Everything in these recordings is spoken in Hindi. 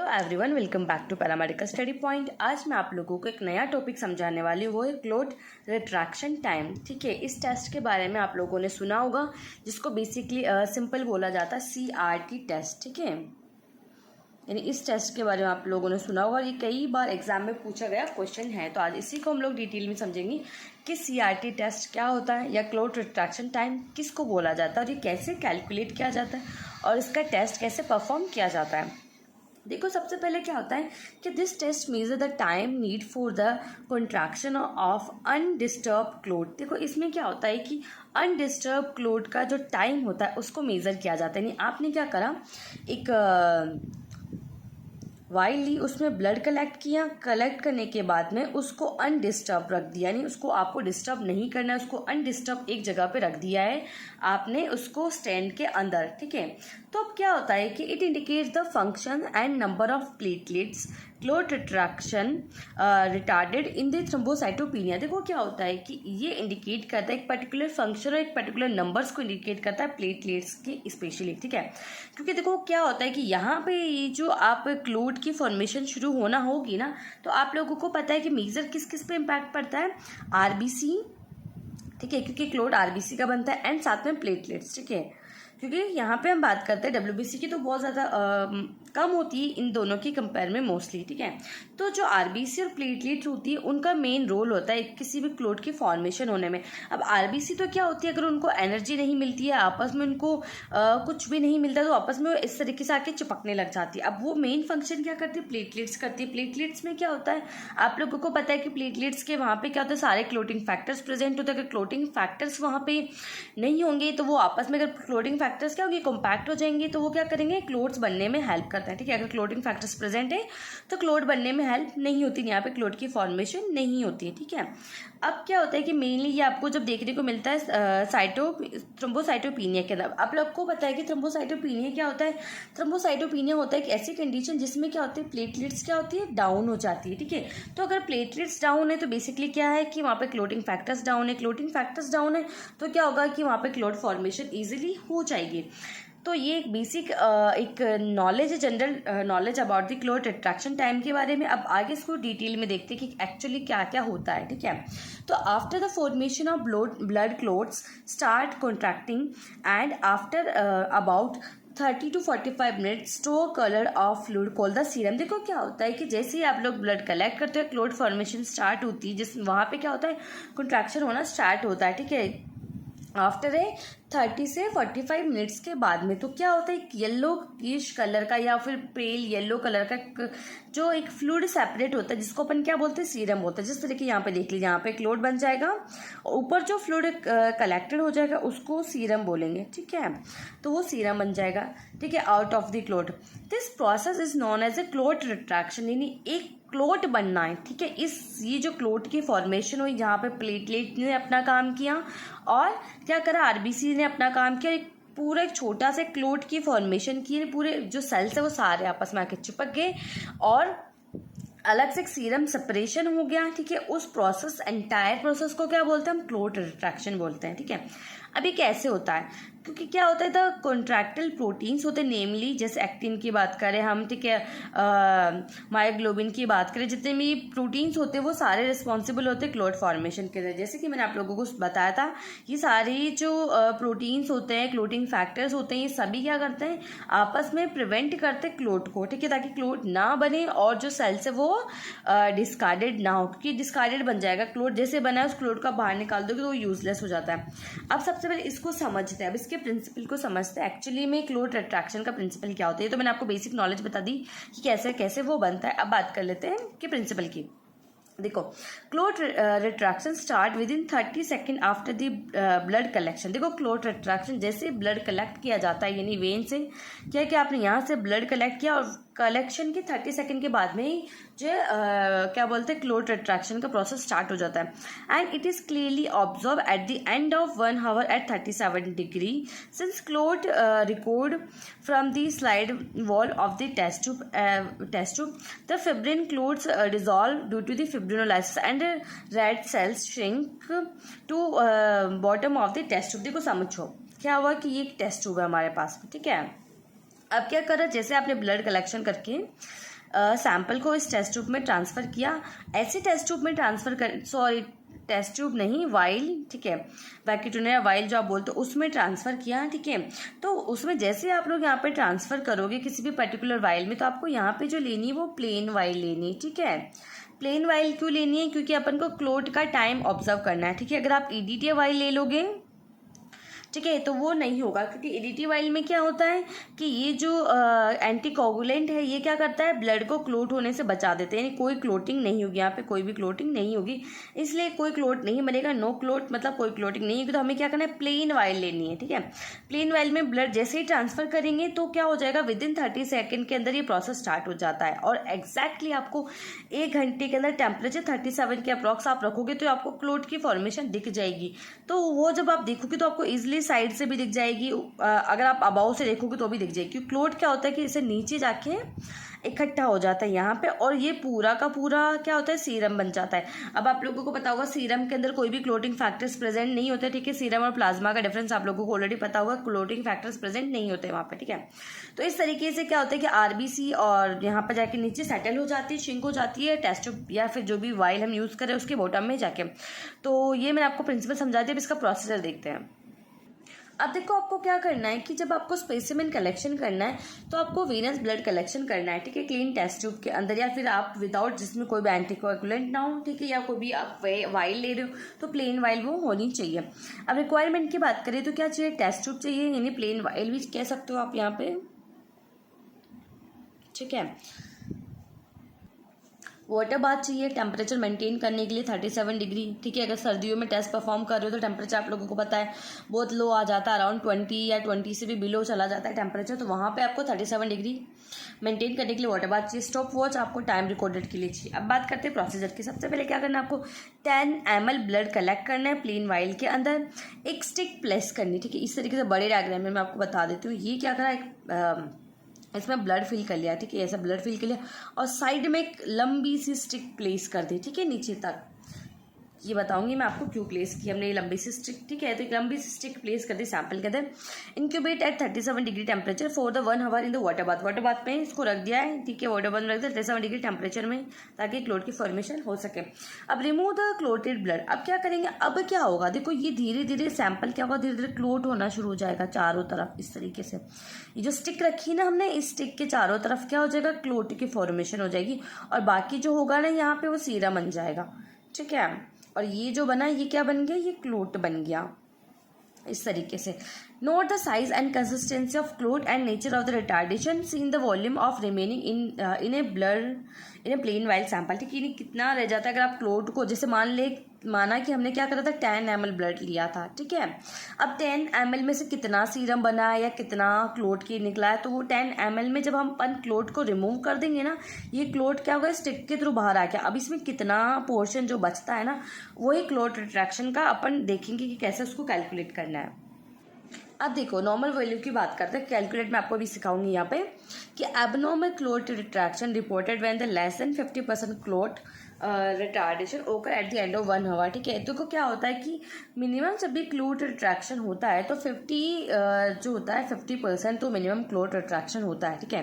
Hello everyone, welcome back to paramedical study point. आज मैं आप लोगों को एक नया टॉपिक समझाने वाली हूँ, वो है क्लोट रिट्रैक्शन टाइम। ठीक है, इस टेस्ट के बारे में आप लोगों ने सुना होगा, जिसको बेसिकली सिंपल बोला जाता है CRT टेस्ट। ठीक है, यानी इस टेस्ट के बारे में आप लोगों ने सुना होगा, ये कई बार एग्जाम में पूछा गया क्वेश्चन है। तो आज इसी को हम लोग डिटेल में समझेंगे कि CRT टेस्ट क्या होता है या क्लोट रिट्रैक्शन टाइम किसको बोला जाता है और ये कैसे कैलकुलेट किया जाता है और इसका टेस्ट कैसे परफॉर्म किया जाता है। देखो, सबसे पहले क्या होता है कि this test measure the time need for the contraction of undisturbed clot. देखो, इसमें क्या होता है कि अनडिस्टर्ब क्लोट का जो टाइम होता है उसको मेज़र किया जाता है। यानी आपने क्या करा, एक वाइल ली, उसमें ब्लड कलेक्ट किया, कलेक्ट करने के बाद में उसको अनडिस्टर्ब रख दिया, यानी उसको आपको डिस्टर्ब नहीं करना है, उसको अनडिस्टर्ब एक जगह पे रख दिया है आपने उसको स्टेंट के अंदर। ठीक है, तो अब क्या होता है कि it indicates the function and number of platelets clot retraction retarded in the thrombocytopenia. देखो क्या होता है कि ये इंडिकेट करता है एक पर्टिकुलर फंक्शन और एक पर्टिकुलर नंबर्स को इंडिकेट करता है प्लेटलेट्स के स्पेशली। ठीक है, क्योंकि देखो क्या होता है कि यहाँ पे ये जो आप क्लोट की फॉर्मेशन शुरू होना होगी ना, तो आप लोगों को पता है कि मेजर किस किस पे इम्पैक्ट पड़ता है, RBC। ठीक है, क्योंकि क्लोट RBC का बनता है एंड साथ में प्लेटलेट्स। ठीक है, क्योंकि यहाँ पे हम बात करते हैं WBC की, तो बहुत ज़्यादा कम होती है इन दोनों की कंपेयर में मोस्टली। ठीक है, तो जो RBC और प्लेटलेट्स होती है उनका मेन रोल होता है किसी भी क्लोट की फॉर्मेशन होने में। अब RBC तो क्या होती है, अगर उनको एनर्जी नहीं मिलती है, आपस में उनको कुछ भी नहीं मिलता, तो आपस में इस तरीके से आके चिपकने लग जाती है। अब वो मेन फंक्शन क्या करती है, प्लेटलेट्स करती है। प्लेटलेट्स में क्या होता है, आप लोगों को पता है कि प्लेटलेट्स के वहाँ पे क्या होता है, सारे क्लोटिंग फैक्टर्स प्रेजेंट होते हैं। अगर क्लोटिंग फैक्टर्स वहाँ पे नहीं होंगे तो वो आपस में, अगर क्लोटिंग फैक्टर्स क्या होंगे, कॉम्पैक्ट हो जाएंगे, तो वो क्या करेंगे, क्लोट्स बनने में हेल्प करता है। ठीक है, अगर क्लोटिंग फैक्टर्स प्रेजेंट है तो क्लोट बनने में हेल्प नहीं होती, यहाँ पे क्लोट की फॉर्मेशन नहीं होती है। ठीक है, अब क्या होता है कि मेनली ये आपको जब देखने को मिलता है थ्रोम्बोसाइटोपिनिया के अंदर। आप लोग को पता है कि थ्रोम्बोसाइटोपिनिया क्या होता है, थ्रोम्बोसाइटोपिनिया होता है एक ऐसी कंडीशन जिसमें क्या होती है, प्लेटलेट्स क्या होती है, डाउन हो जाती है। ठीक है, तो अगर प्लेटलेट्स डाउन है तो बेसिकली क्या है कि वहाँ पे क्लोटिंग फैक्टर्स डाउन है, क्लोटिंग फैक्टर्स डाउन है तो क्या होगा कि वहाँ पे क्लोट फॉर्मेशन ईजिली हो जाएगी। तो ये एक बेसिक एक नॉलेज है, general knowledge about the clot retraction time के बारे में। अब आगे इसको डिटेल में देखते हैं कि एक्चुअली क्या क्या होता है। ठीक है, तो after the formation of blood clots start contracting and after about 30 to 45 minutes to colour of fluid called the serum. देखो क्या होता है कि जैसे ही आप लोग ब्लड कलेक्ट करते हो, क्लोट फॉर्मेशन स्टार्ट होती है, जिस वहाँ पे क्या होता है, कॉन्ट्रैक्शन होना स्टार्ट होता है। ठीक है, आफ्टर 30 से 45 मिनट्स के बाद में तो क्या होता है, एक येलोइश कलर का या फिर पेल येलो कलर का जो एक फ्लूइड सेपरेट होता है, जिसको अपन क्या बोलते हैं, सीरम होता है। जिस तरह के यहाँ पे देख लीजिए, यहाँ पे क्लोट बन जाएगा, ऊपर जो फ्लूइड कलेक्टेड हो जाएगा उसको सीरम बोलेंगे। ठीक है, तो वो सीरम बन जाएगा। ठीक है, out of the clot. This process is known as a clot retraction, यानी एक क्लोट बनना है। ठीक है, ये जो क्लोट की फॉर्मेशन हुई, जहाँ पे प्लेटलेट ने अपना काम किया और क्या करा, RBC ने अपना काम किया, एक पूरा एक छोटा सा क्लोट की फॉर्मेशन की, पूरे जो सेल्स है वो सारे आपस में आके चिपक गए और अलग से एक सीरम सेपरेशन हो गया। ठीक है, उस प्रोसेस, एंटायर प्रोसेस को क्या बोलते हैं हम, क्लोट रिट्रैक्शन बोलते हैं। ठीक है, अब ये कैसे होता है, क्योंकि क्या होता है, द कॉन्ट्रैक्टल प्रोटीन्स होते हैं, नेमली जैसे एक्टिन की बात करें हम, ठीक है, मायोग्लोबिन की बात करें, जितने भी प्रोटीन्स होते हैं वो सारे रिस्पॉन्सिबल होते हैं क्लोट फॉर्मेशन के लिए। जैसे कि मैंने आप लोगों को बताया था, ये सारे जो प्रोटीन्स होते हैं, क्लोटिंग फैक्टर्स होते हैं, ये सभी क्या करते हैं, आपस में प्रिवेंट करते हैं क्लोट को। ठीक है, ताकि क्लोट ना बने और जो सेल्स है वो डिस्कार्डेड ना हो, क्योंकि डिस्कार्डेड बन जाएगा, क्लोट जैसे बना है उस क्लोट का बाहर निकाल दोगे तो वो यूजलेस हो जाता है। अब सबसे पहले इसको समझते हैं, अब इसके प्रिंसिपल को समझते हैं, एक्चुअली में क्लोट रिट्रैक्शन का प्रिंसिपल क्या होता है। तो मैंने आपको बेसिक नॉलेज बता दी कि कैसे कैसे वो बनता है। अब बात कर लेते हैं कि प्रिंसिपल की। देखो, clot retraction start with in 30 second after the blood collection. देखो, क्लोट रिट्रैक्शन जैसे ब्लड कलेक्ट किया जाता है, यानी वेन से क्या कि आपने यहाँ से ब्लड कलेक्ट किया और कलेक्शन के 30 सेकेंड के बाद में ही जो क्या बोलते हैं, क्लोट रिट्रैक्शन का प्रोसेस स्टार्ट हो जाता है and it is clearly observe at the end of 1 hour at 37 degree since clot record from the slide wall of the test tube the fibrin clots dissolve due to the fibrinolysis and red cells shrink to bottom of the test tube. देखो समझो क्या हुआ कि ये एक टेस्ट ट्यूब है हमारे पास में। ठीक है, अब क्या करा, जैसे आपने ब्लड कलेक्शन करके सैंपल को इस टेस्ट ट्यूब में ट्रांसफ़र किया। ऐसे टेस्ट ट्यूब में टेस्ट ट्यूब नहीं, वाइल, ठीक है, वैक्यूम या वाइल जो आप बोलते हो उसमें ट्रांसफ़र किया, ठीक है। तो उसमें जैसे आप लोग यहाँ पे ट्रांसफ़र करोगे किसी भी पर्टिकुलर वाइल में, तो आपको यहाँ पे जो लेनी है वो प्लेन वाइल लेनी है, ठीक है। प्लेन वाइल क्यों लेनी है? क्योंकि अपन को क्लोट का टाइम ऑब्जर्व करना है, ठीक है। अगर आप ईडीटी वाइल ले लोगे, ठीक है, तो वो नहीं होगा, क्योंकि ईडीटी वाइल में क्या होता है कि ये जो एंटीकोगुलेंट है ये क्या करता है, ब्लड को क्लोट होने से बचा देते हैं, यानी कोई क्लोटिंग नहीं होगी, यहाँ पे कोई भी क्लोटिंग नहीं होगी, इसलिए कोई क्लोट नहीं बनेगा। नो क्लोट मतलब कोई क्लोटिंग नहीं होगी। तो हमें क्या करना है, प्लेन वाइल लेनी है, ठीक है। प्लेन वाइल में ब्लड जैसे ही ट्रांसफर करेंगे तो क्या हो जाएगा, विदिन 30 सेकेंड के अंदर ये प्रोसेस स्टार्ट हो जाता है, और एग्जैक्टली आपको 1 घंटे के अंदर टेम्परेचर 37 के अप्रॉक्स आप रखोगे तो आपको क्लोट की फॉर्मेशन दिख जाएगी। तो वो जब आप देखोगे तो आपको ईजिली साइड से भी दिख जाएगी, अगर आप अबाव से देखोगे तो भी दिख जाएगी, क्योंकि क्लोट क्या होता है कि इसे नीचे जाके इकट्ठा हो जाता है यहाँ पे, और ये पूरा का पूरा क्या होता है, सीरम बन जाता है। अब आप लोगों को पता होगा सीरम के अंदर कोई भी क्लोटिंग फैक्टर्स प्रेजेंट नहीं होते, ठीक है। सीरम और प्लाज्मा का डिफरेंस आप लोगों को ऑलरेडी पता होगा, क्लोटिंग फैक्टर्स प्रेजेंट नहीं होते वहाँ पे, ठीक है। तो इस तरीके से क्या होता है कि आरबीसी और यहाँ पर जाके नीचे सेटल हो जाती है, श्रिंक हो जाती है टेस्ट ट्यूब या फिर जो भी वाइल हम यूज़ करें उसके बॉटम में जाके। तो ये मैंने आपको प्रिंसिपल समझा दिया। अब इसका प्रोसीजर देखते हैं। अब देखो आपको क्या करना है कि जब आपको स्पेसिमेन कलेक्शन करना है तो आपको वीनस ब्लड कलेक्शन करना है, ठीक है, क्लीन टेस्ट ट्यूब के अंदर, या फिर आप विदाउट जिसमें कोई भी एंटीकोएगुलेंट ना हो, ठीक है, या कोई भी आप वाइल ले रहे हो तो प्लेन वाइल वो होनी चाहिए। अब रिक्वायरमेंट की बात करें तो क्या चाहिए, टेस्ट ट्यूब चाहिए, यानी प्लेन वाइल भी कह सकते हो आप यहाँ पे, ठीक है। वाटर बाथ चाहिए टेम्परेचर मेंटेन करने के लिए 37 डिग्री, ठीक है। अगर सर्दियों में टेस्ट परफॉर्म कर रहे हो तो टेम्परेचर आप लोगों को पता है बहुत लो आ जाता है, अराउंड 20 या 20 से भी बिलो चला जाता है टेम्परेचर, तो वहाँ पे आपको 37 डिग्री मेंटेन करने के लिए वाटर बाथ चाहिए। स्टॉप वॉच आपको टाइम रिकॉर्डेड के लिए चाहिए। अब बात करते हैं प्रोसीजर की। सबसे पहले क्या करना है, आपको 10 ml ब्लड कलेक्ट करना है प्लेन वाइल के अंदर, एक स्टिक प्लेस करनी, ठीक है। इस तरीके से बड़े डायग्राम में मैं आपको बता देती हूँ। ये क्या करा, एक इसमें ब्लड फिल कर लिया, ठीक है, ऐसा ब्लड फिल कर लिया, और साइड में एक लंबी सी स्टिक प्लेस कर दी, ठीक है, नीचे तक। ये बताऊंगी मैं आपको क्यों प्लेस की हमने ये लंबी सी स्टिक, ठीक है। तो एक लंबी सी स्टिक प्लेस कर दी सैंपल के अंदर। Incubate at 37 degree temperature for the 1 hour in the water bath. Water bath में इसको रख दिया है, ठीक है, वाटर बाथ में रख दिया 37 डिग्री टेम्परेचर में, ताकि क्लोट की फॉर्मेशन हो सके। अब रिमूव द क्लोटेड ब्लड। अब क्या करेंगे, अब क्या होगा, देखो ये धीरे धीरे सैंपल क्या होगा, धीरे धीरे क्लोट होना शुरू हो जाएगा चारों तरफ इस तरीके से। ये जो स्टिक रखी ना हमने, इस स्टिक के चारों तरफ क्या हो जाएगा, क्लोट की फॉर्मेशन हो जाएगी, और बाकी जो होगा ना यहाँ पे वो सीरम बन जाएगा, ठीक है। और ये जो बना ये क्या बन गया, ये क्लोट बन गया इस तरीके से। Note the size and consistency of clot and nature of the retardation seen the volume of remaining in a blood in a plain vial sample, ठीक है। कितना रह जाता है अगर आप क्लोट को, जैसे माना कि हमने क्या करा था, 10 ml ब्लड लिया था, ठीक है। अब 10 ml में से कितना सीरम बना है या कितना क्लोट की निकला है, तो वो 10 ml में जब हम अपन क्लोट को रिमूव कर देंगे ना, ये क्लोट क्या होगा, स्टिक के थ्रू बाहर आ गया। अब इसमें कितना पोर्शन जो बचता है ना, वही क्लोट रिट्रैक्शन का अपन देखेंगे कि कैसे उसको कैलकुलेट करना है। अब देखो नॉर्मल वैल्यू की बात करते हैं, कैलकुलेट मैं आपको भी सिखाऊंगी यहाँ पे कि abnormal clot retraction reported when the less than 50% clot retardation occur at the end of 1 hour, ठीक है। तो क्या होता है कि मिनिमम जब भी क्लोट रिट्रैक्शन होता है तो 50 जो होता है 50% तो मिनिमम क्लोट रिट्रैक्शन होता है, ठीक है।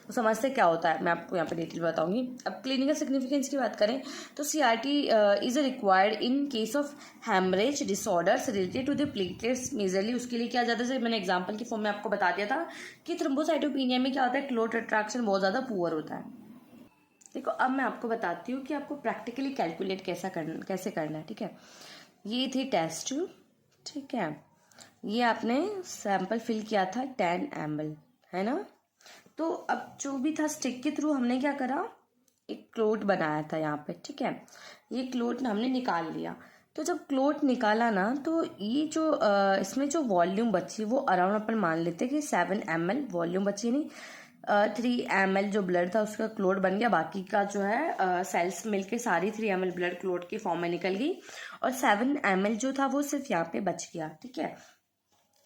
तो समझते क्या होता है, मैं आपको यहाँ पे डिटेल बताऊंगी। अब क्लिनिकल सिग्निफिकेंस की बात करें तो CRT is required in case of haemorrhage disorders related to the platelets majorly. उसके लिए क्या जाता है, मैंने एग्जाम्पल की फॉर्म में आपको बता दिया था कि थ्रोम्बोसाइटोपिनिया में क्या होता है, क्लोट रिट्रैक्शन बहुत ज़्यादा पुअर होता है। देखो अब मैं आपको बताती हूँ कि आपको प्रैक्टिकली कैलकुलेट कैसे करना है, ठीक है। ये थी टेस्ट ट्यूब, ठीक है, ये आपने सैंपल फिल किया था 10 ml, है ना। तो अब जो भी था स्टिक के थ्रू हमने क्या करा, एक क्लोट बनाया था यहाँ पे, ठीक है। ये क्लोट हमने निकाल लिया। तो जब क्लोट निकाला ना तो ये जो इसमें जो वॉल्यूम बची वो अराउंड अपन मान लेते हैं कि 7 ml वॉल्यूम बची, नहीं 3 ml जो ब्लड था उसका क्लोट बन गया, बाकी का जो है सेल्स मिलके सारी 3 ml ब्लड क्लोट की फॉर्म में निकल गई, और 7 ml जो था वो सिर्फ यहाँ पे बच गया, ठीक है।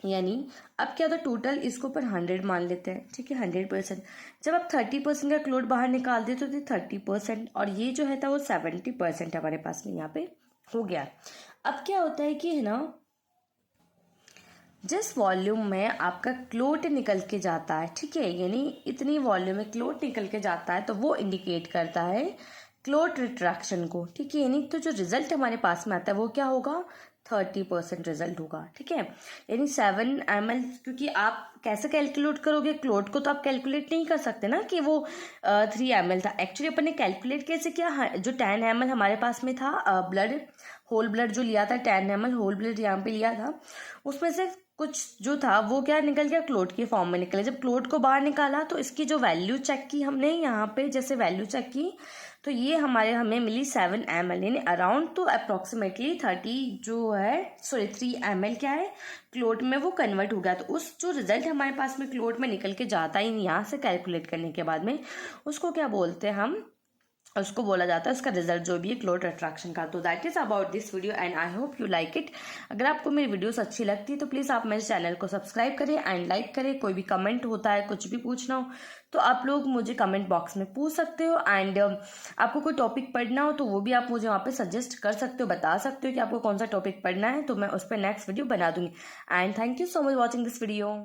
यानी अब क्या होता है, टोटल इसको पर 100 मान लेते हैं, ठीक है, 100%। जब आप 30% का क्लोट बाहर निकाल दे तो 30%, और ये जो है था वो 70% हमारे पास में यहाँ पे हो गया। अब क्या होता है कि है ना, जिस वॉल्यूम में आपका क्लोट निकल के जाता है, ठीक है, यानी इतनी वॉल्यूम में क्लोट निकल के जाता है तो वो इंडिकेट करता है क्लोट रिट्रैक्शन को, ठीक है। यानी तो जो रिजल्ट हमारे पास में आता है वो क्या होगा, 30% रिजल्ट होगा, ठीक है। यानी 7 ml, क्योंकि आप कैसे कैलकुलेट करोगे क्लोट को, तो आप कैलकुलेट नहीं कर सकते ना कि वो 3 ml था। एक्चुअली अपन ने कैलकुलेट कैसे किया, जो 10 ml हमारे पास में था ब्लड, होल ब्लड जो लिया था, 10 ml होल ब्लड यहाँ पे लिया था, उसमें से कुछ जो था वो क्या निकल गया, क्लोट के फॉर्म में निकले। जब क्लोट को बाहर निकाला तो इसकी जो वैल्यू चेक की हमने, यहाँ पे जैसे वैल्यू चेक की तो ये हमें मिली 7 ml, यानी अराउंड तो अप्रॉक्सीमेटली 30 जो है, सॉरी 3 ml क्या है क्लोट में वो कन्वर्ट हो गया। तो उस जो रिजल्ट हमारे पास में क्लोट में निकल के जाता ही यहाँ से कैलकुलेट करने के बाद में, उसको क्या बोलते हैं हम, उसको बोला जाता है उसका रिजल्ट जो भी है क्लोट रिट्रैक्शन का। तो that is about this video and I hope you like it. अगर आपको मेरी वीडियोस अच्छी लगती है तो प्लीज़ आप मेरे चैनल को सब्सक्राइब करें एंड लाइक करें। कोई भी कमेंट होता है, कुछ भी पूछना हो तो आप लोग मुझे कमेंट बॉक्स में पूछ सकते हो, एंड आपको कोई टॉपिक पढ़ना हो तो वो भी आप मुझे वहाँ पे सजेस्ट कर सकते हो, बता सकते हो कि आपको कौन सा टॉपिक पढ़ना है, तो मैं उस पर नेक्स्ट वीडियो बना दूंगी। And thank you so much watching this video.